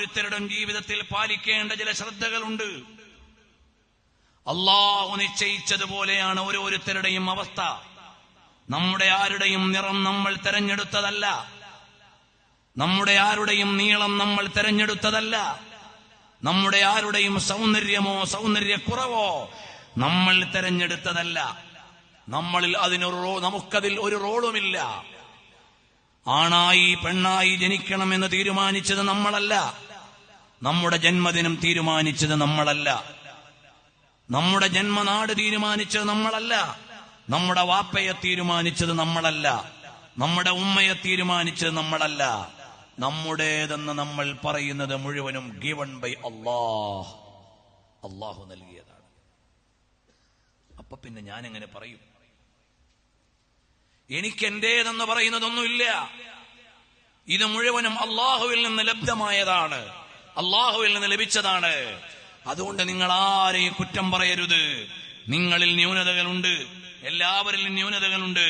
ഓരോരുത്തരുടെയും ജീവിതത്തിൽ പാലിക്കേണ്ട ചില ശ്രദ്ധകളുണ്ട്. അല്ലാഹു നിശ്ചയിച്ചതുപോലെയാണ് ഓരോരുത്തരുടെയും അവസ്ഥ. നമ്മുടെ ആരുടെയും നിറം നമ്മൾ തെരഞ്ഞെടുത്തതല്ല, നമ്മുടെ ആരുടെയും നീളം നമ്മൾ തെരഞ്ഞെടുത്തതല്ല, നമ്മുടെ ആരുടെയും സൗന്ദര്യമോ സൗന്ദര്യക്കുറവോ നമ്മൾ തെരഞ്ഞെടുത്തതല്ല. നമുക്കതിൽ ഒരു റോളുമില്ല. ആണായി പെണ്ണായി ജനിക്കണമെന്ന് തീരുമാനിച്ചത് നമ്മളല്ല, നമ്മുടെ ജന്മദിനം തീരുമാനിച്ചത് നമ്മളല്ല, നമ്മുടെ ജന്മനാട് തീരുമാനിച്ചത് നമ്മളല്ല, നമ്മുടെ വാപ്പയെ തീരുമാനിച്ചത് നമ്മളല്ല, നമ്മുടെ ഉമ്മയെ തീരുമാനിച്ചത് നമ്മളല്ല. നമ്മുടേതെന്ന് നമ്മൾ പറയുന്നത് മുഴുവനും ഗിവൺ ബൈ അല്ലാഹ്, അല്ലാഹു നൽകിയതാണ്. അപ്പൊ പിന്നെ ഞാൻ എങ്ങനെ പറയും? എനിക്കെന്റേതെന്ന് പറയുന്നതൊന്നുമില്ല. ഇത് മുഴുവനും അല്ലാഹുവിൽ നിന്ന് ലബ്ധമായതാണ്, അല്ലാഹുവിൽ നിന്ന് ലഭിച്ചതാണ്. അതുകൊണ്ട് നിങ്ങൾ ആരെയും കുറ്റം പറയരുത്. നിങ്ങളിൽ ന്യൂനതകളുണ്ട്, എല്ലാവരിലും ന്യൂനതകളുണ്ട്.